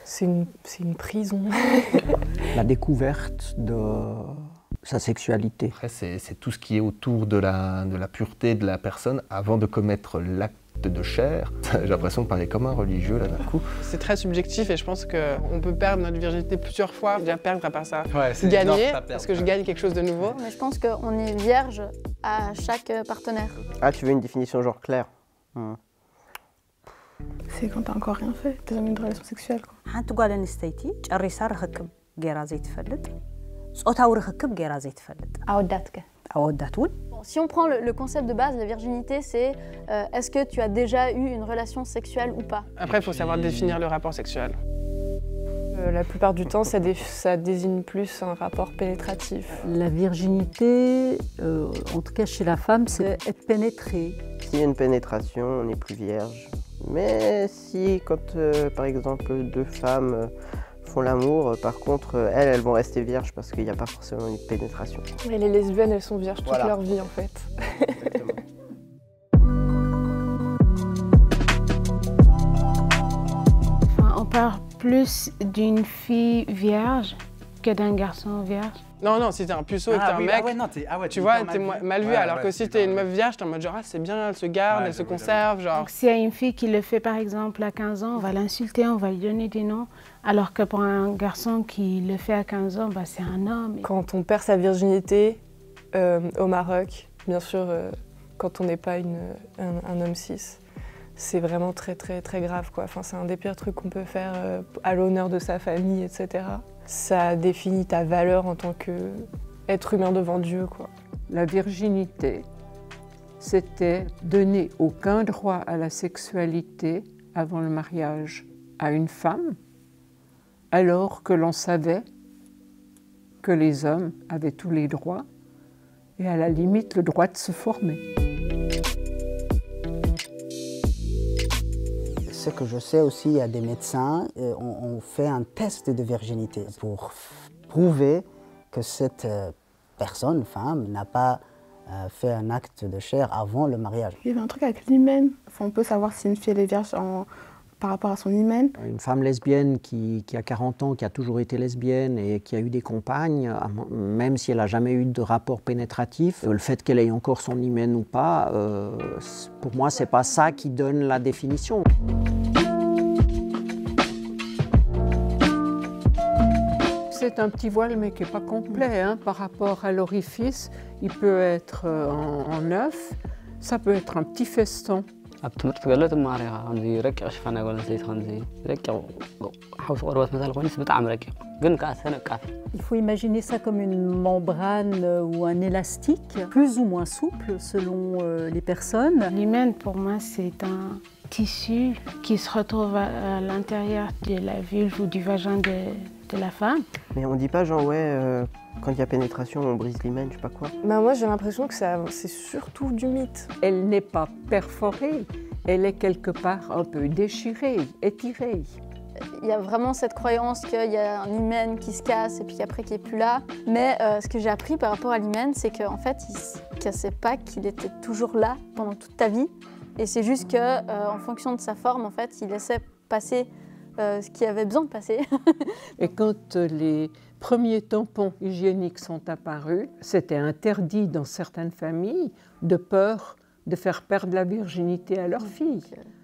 C'est une prison. La découverte de sa sexualité. Après, c'est tout ce qui est autour de la pureté de la personne avant de commettre l'acte de chair. J'ai l'impression de parler comme un religieux là d'un coup. C'est très subjectif et je pense qu'on peut perdre notre virginité plusieurs fois. Déjà perdre à part ça, Ouais, gagner, parce que je gagne quelque chose de nouveau. Mais je pense qu'on est vierge à chaque partenaire. Ah, tu veux une définition genre claire? C'est quand t'as encore rien fait, t'as jamais eu de relation sexuelle quoi. ሓንቲ ጓል ኣንስተይቲ ጨሪሳ ርክክብ ጌራ ዘይትፈልጥ ጾታዊ ርክክብ ጌራ ዘይትፈልጥ ኣወዳትከ ኣወዳት እውን Si on prend le concept de base, la virginité, c'est est-ce que tu as déjà eu une relation sexuelle ou pas? Après, il faut savoir définir le rapport sexuel. La plupart du temps, ça désigne plus un rapport pénétratif. La virginité, en tout cas chez la femme, c'est être pénétrée. S'il y a une pénétration, on n'est plus vierge. Mais si, quand par exemple deux femmes font l'amour, par contre, elles vont rester vierges parce qu'il n'y a pas forcément une pénétration. Et les lesbiennes, elles sont vierges toute leur vie en fait. Exactement. On parle plus d'une fille vierge que d'un garçon vierge. Non, non, si t'es un puceau et que t'es un mec, tu vois, t'es mal vu, alors que si t'es une meuf vierge, t'es en mode genre, ah, c'est bien, elle se garde, elle se conserve, genre. Donc s'il y a une fille qui le fait par exemple à 15 ans, on va l'insulter, on va lui donner des noms, alors que pour un garçon qui le fait à 15 ans, bah, c'est un homme. Quand on perd sa virginité au Maroc, bien sûr, quand on n'est pas un homme cis, c'est vraiment très très très grave quoi. Enfin, c'est un des pires trucs qu'on peut faire à l'honneur de sa famille, etc. Ça définit ta valeur en tant qu'être humain devant Dieu, quoi. La virginité, c'était donner aucun droit à la sexualité avant le mariage à une femme, alors que l'on savait que les hommes avaient tous les droits et à la limite le droit de se former. Ce que je sais aussi, il y a des médecins, on fait un test de virginité pour prouver que cette personne, femme, n'a pas fait un acte de chair avant le mariage. Il y avait un truc avec l'hymen. Enfin, on peut savoir si une fille est vierge par rapport à son hymen. Une femme lesbienne qui a 40 ans, qui a toujours été lesbienne et qui a eu des compagnes, même si elle n'a jamais eu de rapport pénétratif, le fait qu'elle ait encore son hymen ou pas, pour moi, c'est pas ça qui donne la définition. C'est un petit voile mais qui n'est pas complet hein, par rapport à l'orifice. Il peut être en œuf, ça peut être un petit feston. Il faut imaginer ça comme une membrane ou un élastique, plus ou moins souple selon les personnes. L'hymen, pour moi, c'est un tissu qui se retrouve à l'intérieur de la vulve ou du vagin de la femme. Mais on dit pas genre ouais, quand il y a pénétration, on brise l'hymen, je sais pas quoi. Bah moi j'ai l'impression que c'est surtout du mythe. Elle n'est pas perforée, elle est quelque part un peu déchirée, étirée. Il y a vraiment cette croyance qu'il y a un hymen qui se casse et puis après qui n'est plus là. Mais ce que j'ai appris par rapport à l'hymen, c'est qu'en fait, il ne se cassait pas, qu'il était toujours là pendant toute ta vie. Et c'est juste qu'en fonction de sa forme, en fait, il laissait passer ce qui avait besoin de passer. Et quand les premiers tampons hygiéniques sont apparus, c'était interdit dans certaines familles de peur de faire perdre la virginité à leur fille.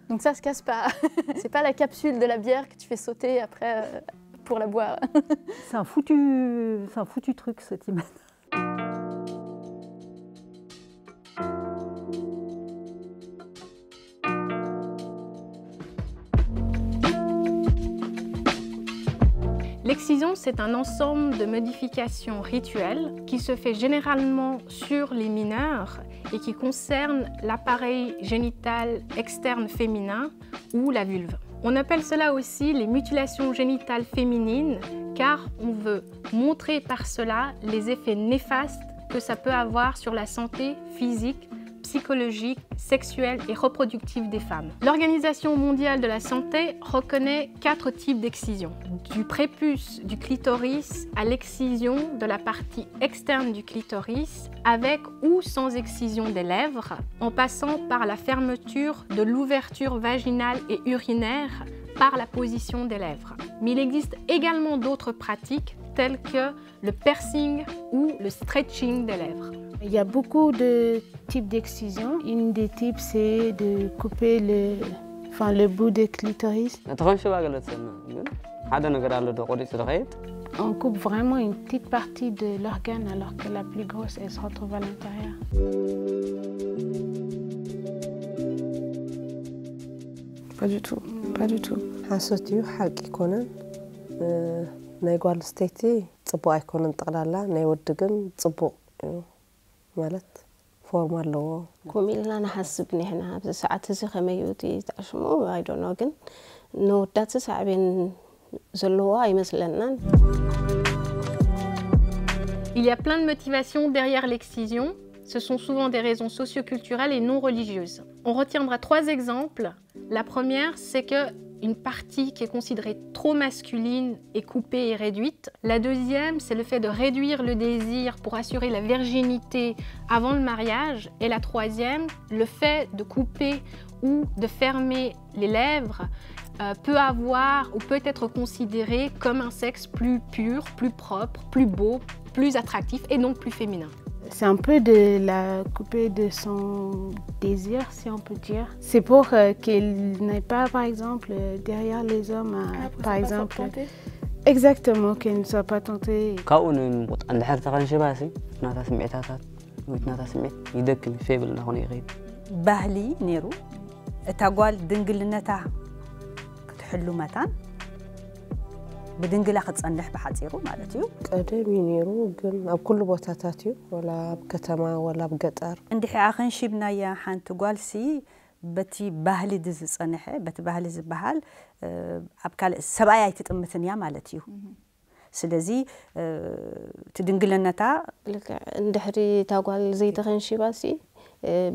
Donc ça se casse pas. C'est pas la capsule de la bière que tu fais sauter après pour la boire. C'est un foutu truc cet hymen. L'excision, c'est un ensemble de modifications rituelles qui se fait généralement sur les mineurs et qui concerne l'appareil génital externe féminin ou la vulve. On appelle cela aussi les mutilations génitales féminines car on veut montrer par cela les effets néfastes que ça peut avoir sur la santé physique, psychologique, sexuelle et reproductive des femmes. L'Organisation mondiale de la santé reconnaît 4 types d'excision. Du prépuce du clitoris à l'excision de la partie externe du clitoris, avec ou sans excision des lèvres, en passant par la fermeture de l'ouverture vaginale et urinaire par la position des lèvres. Mais il existe également d'autres pratiques telles que le piercing ou le stretching des lèvres. Il y a beaucoup de types d'excision. Une des types, c'est de couper le bout de clitoris. On coupe vraiment une petite partie de l'organe alors que la plus grosse, elle se retrouve à l'intérieur. Pas du tout, pas du tout. ናይ ጓል ኣንስተይቲ ፅቡቅ ኣይኮነን ጠቕላላ ናይ ወዲ ግን ፅቡቅ እዩ ማለት ፎርም ኣለዎ ከምኡ ኢልና ንሓስብ ኒሕና ኣብዚ ሰዓት እዚ ከመይ እዩ ተኣሽሙ ኣይዶኖ ግን ንወዳት ሳዕቤን ዘለዎ ኣይመስለናን Il y a plein de motivations derrière l'excision. Ce sont souvent des raisons socioculturelles et non religieuses. On retiendra 3 exemples. La première, c'est que une partie qui est considérée trop masculine est coupée et réduite. La deuxième, c'est le fait de réduire le désir pour assurer la virginité avant le mariage. Et la troisième, le fait de couper ou de fermer les lèvres peut avoir ou peut être considéré comme un sexe plus pur, plus propre, plus beau, plus attractif et donc plus féminin. C'est un peu de la couper de son désir, si on peut dire. C'est pour qu'il n'ait pas, par exemple, derrière les hommes, par exemple. Exactement, qu'il ne soit pas tenté. ባህሊ ነይሩ እታ ጓል ድንግልነታ ክትሕሉ መታን بدنجلا ختصنح بحصيرو معناتيو قدم ينيرو ግን ኣብ ኩሉ ቦታታት እዩ ወላ ኣብ ከተማ ወላ ኣብ ገጠር እንድሕ ኣኸን ሽብናያ ሓንቲ ጓልሲ በቲ ባህሊ ዝጸንሐ በቲ ባህሊ ዝበሃል ኣብ ካልእ ሰብኣይ ኣይትጥምትን ያ ማለት እዩ ስለዚ ትድንግለነታ እንድሕሪ ታጓል ዘይተኸንሽባሲ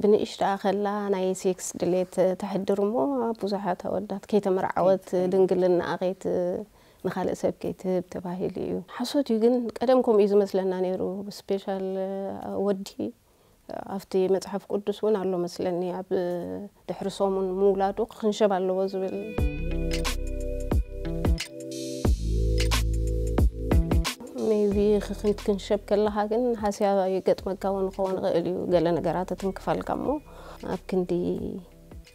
ብንእሽታ ከላ ናይ ሴክስ ድሌት ተሕድርሞ ብዙሓት ኣወዳት ከይተመርዓወት ድንግልና ኣኸይት نخالق سب كيتب تباهيلي حسوتي جن قدم كم إذا مثلاً نيرو سبيشال ودي أفتي متحف قدس وين على مثلاً ياب دحرسهم من مولادو خنشب على وزبل maybe خنت كنشب كلها جن حاسيا يقط مكون خوان غاليو قال أنا قرأت تنكفال كمو أبكندي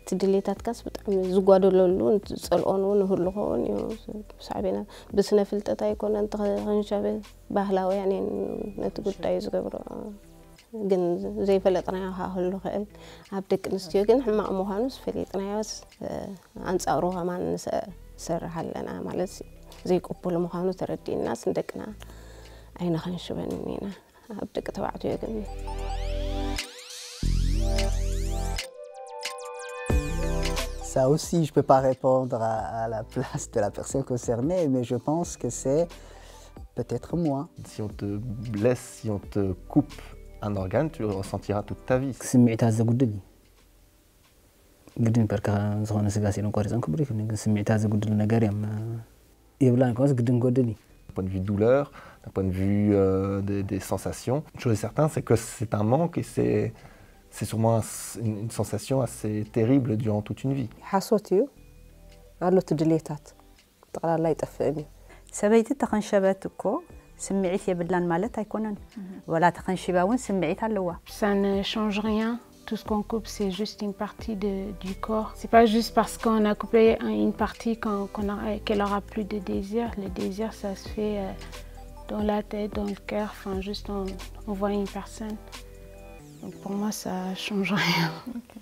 تدليتات كاس بتعمل زقادو لولون تسألونه هلوهون صعبين بس نفلت تايكون أنت خنشابه بهلاوي يعني نتقول تايز قبره جن زي فلتنا هلوه قال عبدك نستيو جن حما أموهانوس فلتنا بس أنت أروها ما نس سر حلنا مالسي زي قبول مهانو تردي الناس ندكنا أين خنشبنينا عبدك تبعتو جن Ça aussi, je ne peux pas répondre à la place de la personne concernée, mais je pense que c'est peut-être moi. Si on te blesse, si on te coupe un organe, tu le ressentiras toute ta vie. D'un point de vue douleur, d'un point de vue des sensations, une chose est certaine, c'est que c'est un manque et c'est sûrement une sensation assez terrible durant toute une vie. حاسوتيو على تدليتات طلع لا يطفئني سبيتي تخنشبتكو سمعيت يبلان مالت يكونن ولا تخنشباون سمعيت علوا Ça ne change rien. Tout ce qu'on coupe, c'est juste une partie du corps. C'est pas juste parce qu'on a coupé une partie qu'elle aura plus de désir. Le désir, ça se fait dans la tête, dans le cœur, enfin juste on voit une personne. Donc pour moi, ça change rien. Okay.